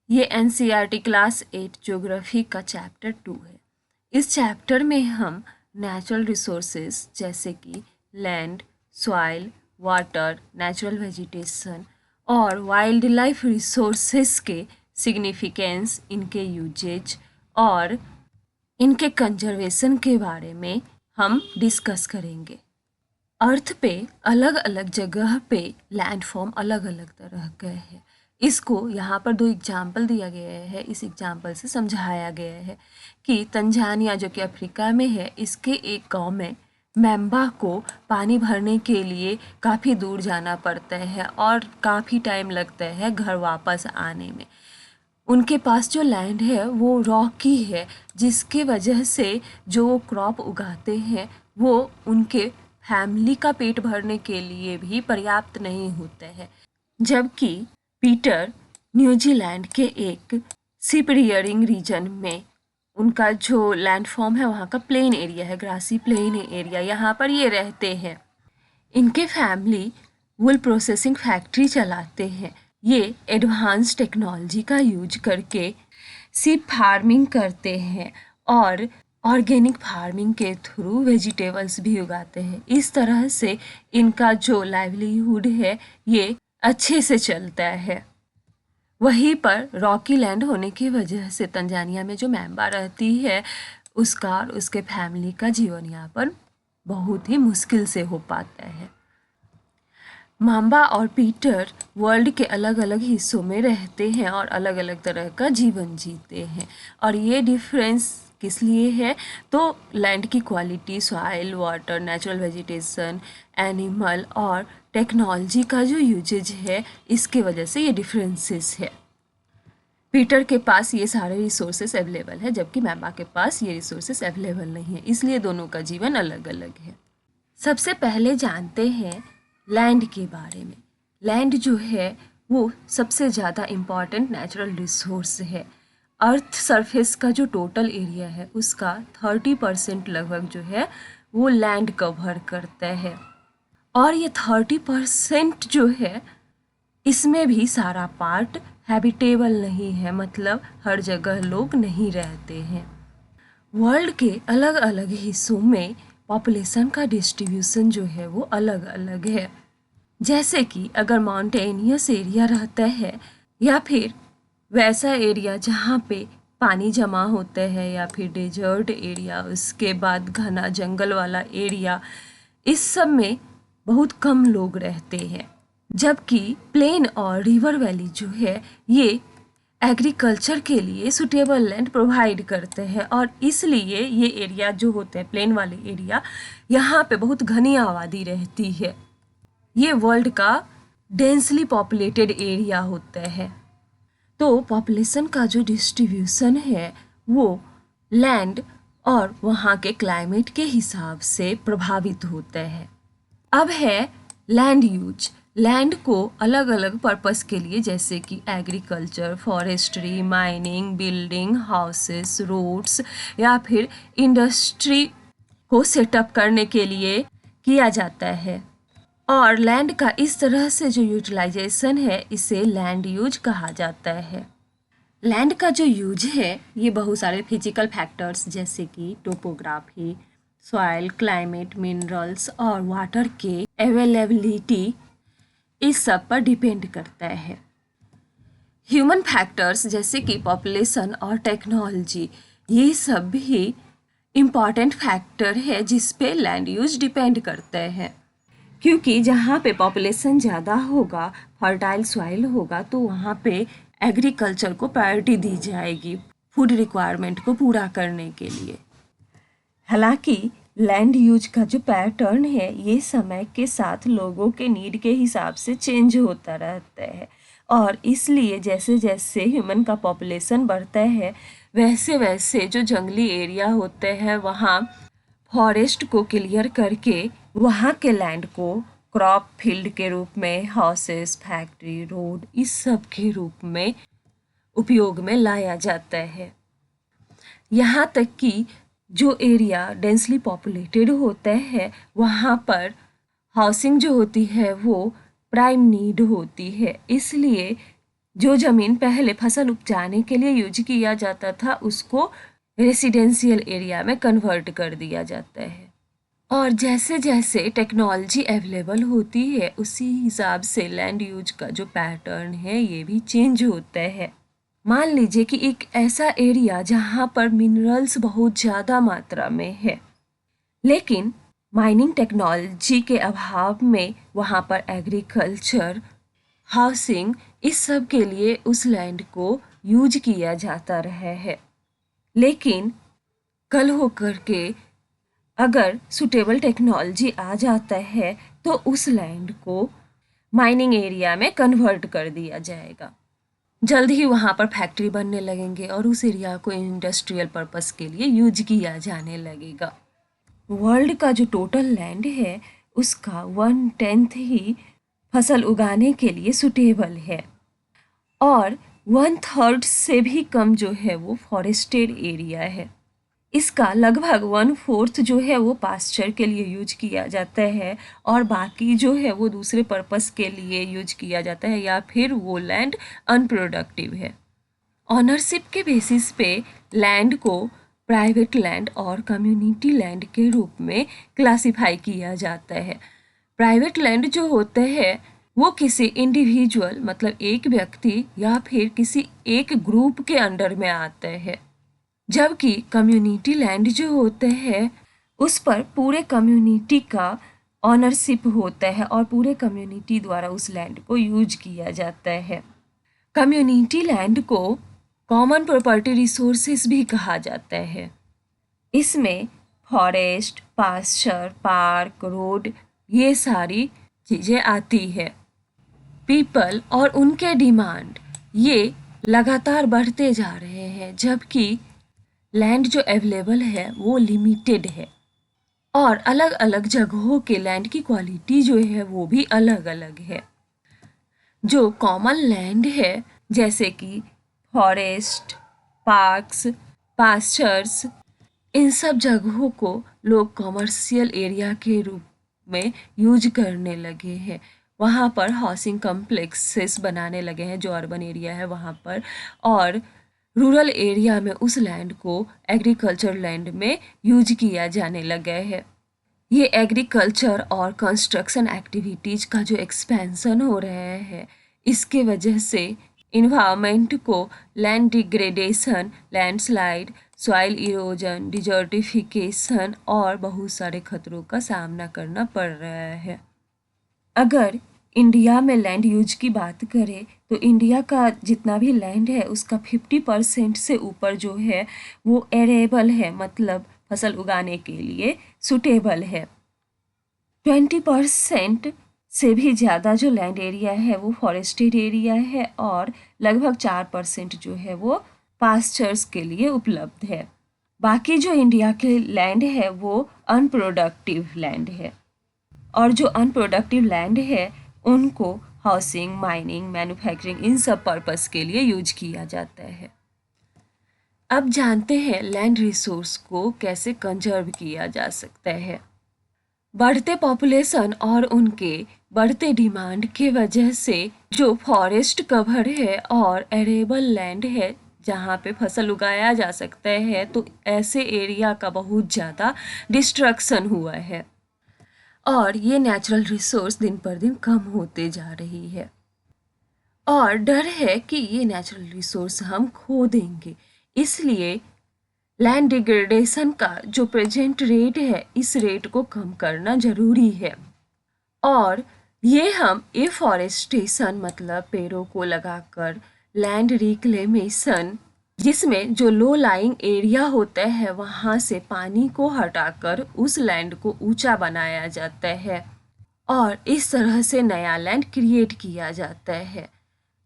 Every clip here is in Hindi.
ये एनसीईआरटी क्लास 8 ज्योग्राफी का चैप्टर 2 है। इस चैप्टर में हम नेचुरल रिसोर्सेज जैसे कि land, soil, water, natural vegetation और वाइल्ड लाइफ रिसोर्सेज के सिग्निफिकेंस, इनके यूजेज और इनके कंजर्वेशन के बारे में हम डिस्कस करेंगे। अर्थ पे अलग अलग जगह पे लैंडफॉर्म अलग अलग तरह के हैं। इसको यहाँ पर 2 एग्जाम्पल दिया गया है। इस एग्जाम्पल से समझाया गया है कि तंजानिया जो कि अफ्रीका में है, इसके एक गांव में मैम्बा को पानी भरने के लिए काफ़ी दूर जाना पड़ता है और काफ़ी टाइम लगता है घर वापस आने में। उनके पास जो लैंड है वो रॉकी है, जिसके वजह से जो वो क्रॉप उगाते हैं वो उनके फैमिली का पेट भरने के लिए भी पर्याप्त नहीं होते हैं। जबकि पीटर न्यूजीलैंड के एक शिप रियरिंग रीजन में उनका जो लैंडफॉर्म है वहाँ का प्लेन एरिया है, ग्रासी प्लेन एरिया, यहाँ पर ये रहते हैं। इनके फैमिली वुल प्रोसेसिंग फैक्ट्री चलाते हैं। ये एडवांस टेक्नोलॉजी का यूज करके सीप फार्मिंग करते हैं और ऑर्गेनिक फार्मिंग के थ्रू वेजिटेबल्स भी उगाते हैं। इस तरह से इनका जो लाइवलीहुड है ये अच्छे से चलता है। वहीं पर रॉकी लैंड होने की वजह से तंजानिया में जो मैम्बा रहती है उसका और उसके फैमिली का जीवन यापन बहुत ही मुश्किल से हो पाता है। माम्बा और पीटर वर्ल्ड के अलग अलग हिस्सों में रहते हैं और अलग अलग तरह का जीवन जीते हैं। और ये डिफरेंस किस लिए है? तो लैंड की quality, soil, water, natural vegetation, animal और टेक्नोलॉजी का जो यूजेज है, इसके वजह से ये डिफरेंसेस है। पीटर के पास ये सारे रिसोर्सेस अवेलेबल है, जबकि मैम्बा के पास ये रिसोर्सेस अवेलेबल नहीं है, इसलिए दोनों का जीवन अलग अलग है। सबसे पहले जानते हैं लैंड के बारे में। लैंड जो है वो सबसे ज़्यादा इम्पॉर्टेंट नेचुरल रिसोर्स है। अर्थ सरफेस का जो टोटल एरिया है उसका 30% लगभग जो है वो लैंड कवर करता है। और ये 30% जो है इसमें भी सारा पार्ट हैबिटेबल नहीं है, मतलब हर जगह लोग नहीं रहते हैं। वर्ल्ड के अलग अलग हिस्सों में पॉपुलेशन का डिस्ट्रीब्यूशन जो है वो अलग अलग है। जैसे कि अगर माउंटेनियस एरिया रहता है या फिर वैसा एरिया जहाँ पे पानी जमा होता है या फिर डेजर्ट एरिया, उसके बाद घना जंगल वाला एरिया, इस सब में बहुत कम लोग रहते हैं। जबकि प्लेन और रिवर वैली जो है ये एग्रीकल्चर के लिए सुटेबल लैंड प्रोवाइड करते हैं और इसलिए ये एरिया जो होते हैं प्लेन वाले एरिया, यहाँ पे बहुत घनी आबादी रहती है। ये वर्ल्ड का डेंसली पॉपुलेटेड एरिया होता है। तो पॉपुलेशन का जो डिस्ट्रीब्यूशन है वो लैंड और वहाँ के क्लाइमेट के हिसाब से प्रभावित होता है। अब है लैंड यूज। लैंड को अलग अलग पर्पस के लिए जैसे कि agriculture, forestry, mining, building, houses, roads या फिर इंडस्ट्री को सेटअप करने के लिए किया जाता है। और लैंड का इस तरह से जो यूटिलाइजेशन है इसे लैंड यूज कहा जाता है। लैंड का जो यूज है ये बहुत सारे फिजिकल फैक्टर्स जैसे कि टोपोग्राफी, सॉइल, क्लाइमेट, मिनरल्स और वाटर के अवेलेबिलिटी, इस सब पर डिपेंड करता है। ह्यूमन फैक्टर्स जैसे कि पॉपुलेशन और टेक्नोलॉजी, ये सब भी इम्पॉर्टेंट फैक्टर है जिस पे लैंड यूज डिपेंड करते हैं। क्योंकि जहाँ पे पॉपुलेशन ज़्यादा होगा, फर्टाइल सॉइल होगा, तो वहाँ पे एग्रीकल्चर को प्रायोरिटी दी जाएगी फूड रिक्वायरमेंट को पूरा करने के लिए। हालांकि लैंड यूज का जो पैटर्न है ये समय के साथ लोगों के नीड के हिसाब से चेंज होता रहता है और इसलिए जैसे जैसे ह्यूमन का पॉपुलेशन बढ़ता है वैसे वैसे जो जंगली एरिया होते हैं वहाँ फॉरेस्ट को क्लियर करके वहाँ के लैंड को क्रॉप फील्ड के रूप में, हाउसेस, फैक्ट्री, रोड, इस सब के रूप में उपयोग में लाया जाता है। यहाँ तक कि जो एरिया डेंसली पॉपुलेटेड होता है वहाँ पर हाउसिंग जो होती है वो प्राइम नीड होती है, इसलिए जो ज़मीन पहले फसल उपजाने के लिए यूज किया जाता था उसको रेसिडेंशियल एरिया में कन्वर्ट कर दिया जाता है। और जैसे जैसे टेक्नोलॉजी अवेलेबल होती है उसी हिसाब से लैंड यूज का जो पैटर्न है ये भी चेंज होता है। मान लीजिए कि एक ऐसा एरिया जहाँ पर मिनरल्स बहुत ज़्यादा मात्रा में है, लेकिन माइनिंग टेक्नोलॉजी के अभाव में वहाँ पर एग्रीकल्चर, हाउसिंग, इस सब के लिए उस लैंड को यूज किया जाता रहा है। लेकिन कल होकर के अगर सुटेबल टेक्नोलॉजी आ जाता है तो उस लैंड को माइनिंग एरिया में कन्वर्ट कर दिया जाएगा। जल्द ही वहाँ पर फैक्ट्री बनने लगेंगे और उस एरिया को इंडस्ट्रियल पर्पस के लिए यूज किया जाने लगेगा। वर्ल्ड का जो टोटल लैंड है उसका 1/10 ही फसल उगाने के लिए सुटेबल है और 1/3 से भी कम जो है वो फॉरेस्टेड एरिया है। इसका लगभग 1/4 जो है वो पास्चर के लिए यूज किया जाता है और बाकी जो है वो दूसरे पर्पस के लिए यूज किया जाता है या फिर वो लैंड अनप्रोडक्टिव है। ऑनरशिप के बेसिस पे लैंड को प्राइवेट लैंड और कम्युनिटी लैंड के रूप में क्लासिफाई किया जाता है। प्राइवेट लैंड जो होते हैं वो किसी इंडिविजुअल मतलब एक व्यक्ति या फिर किसी एक ग्रुप के अंडर में आते हैं, जबकि कम्युनिटी लैंड जो होते हैं उस पर पूरे कम्युनिटी का ऑनरशिप होता है और पूरे कम्युनिटी द्वारा उस लैंड को यूज किया जाता है। कम्युनिटी लैंड को कॉमन प्रॉपर्टी रिसोर्सेज भी कहा जाता है। इसमें फॉरेस्ट, पास्चर, पार्क, रोड ये सारी चीज़ें आती है। पीपल और उनके डिमांड ये लगातार बढ़ते जा रहे हैं, जबकि लैंड जो अवेलेबल है वो लिमिटेड है और अलग अलग जगहों के लैंड की क्वालिटी जो है वो भी अलग अलग है। जो कॉमन लैंड है जैसे कि फॉरेस्ट, पार्क्स, पास्चर्स, इन सब जगहों को लोग कॉमर्शियल एरिया के रूप में यूज करने लगे हैं। वहाँ पर हाउसिंग कॉम्प्लेक्सेस बनाने लगे हैं जो अर्बन एरिया है वहाँ पर, और रूरल एरिया में उस लैंड को एग्रीकल्चर लैंड में यूज किया जाने लगा है। ये एग्रीकल्चर और कंस्ट्रक्शन एक्टिविटीज़ का जो एक्सपेंशन हो रहा है इसके वजह से इन्वायरमेंट को land degradation, landslide, soil erosion, desertification और बहुत सारे खतरों का सामना करना पड़ रहा है। अगर इंडिया में लैंड यूज की बात करें तो इंडिया का जितना भी लैंड है उसका 50% से ऊपर जो है वो एरेबल है, मतलब फसल उगाने के लिए सुटेबल है। 20% से भी ज़्यादा जो लैंड एरिया है वो फॉरेस्टेड एरिया है और लगभग 4% जो है वो पास्चर्स के लिए उपलब्ध है। बाकी जो इंडिया के लैंड है वो अनप्रोडक्टिव लैंड है और जो अनप्रोडक्टिव लैंड है उनको हाउसिंग, माइनिंग, मैन्युफैक्चरिंग इन सब पर्पस के लिए यूज किया जाता है। अब जानते हैं लैंड रिसोर्स को कैसे कंजर्व किया जा सकता है। बढ़ते पॉपुलेशन और उनके बढ़ते डिमांड के वजह से जो फॉरेस्ट कवर है और एरेबल लैंड है जहाँ पे फसल उगाया जा सकता है तो ऐसे एरिया का बहुत ज़्यादा डिस्ट्रक्शन हुआ है और ये नेचुरल रिसोर्स दिन पर दिन कम होते जा रही है और डर है कि ये नेचुरल रिसोर्स हम खो देंगे। इसलिए लैंड डिग्रेडेशन का जो प्रेजेंट रेट है इस रेट को कम करना ज़रूरी है और ये हम एफॉरेस्टेशन मतलब पेड़ों को लगाकर लैंड रिक्लेमेशन, जिसमें जो लो लाइंग एरिया होता है वहाँ से पानी को हटाकर उस लैंड को ऊंचा बनाया जाता है और इस तरह से नया लैंड क्रिएट किया जाता है।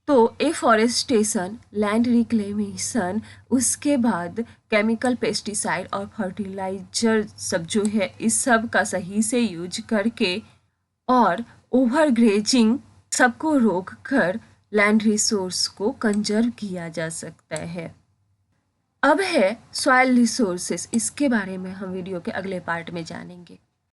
तो एफॉरेस्टेशन, लैंड रिक्लेमेशन, उसके बाद केमिकल पेस्टिसाइड और फर्टिलाइजर सब जो है इस सब का सही से यूज करके और ओवर ग्रेजिंग सबको रोक कर लैंड रिसोर्स को कंजर्व किया जा सकता है। अब है सॉइल रिसोर्सेस, इसके बारे में हम वीडियो के अगले पार्ट में जानेंगे।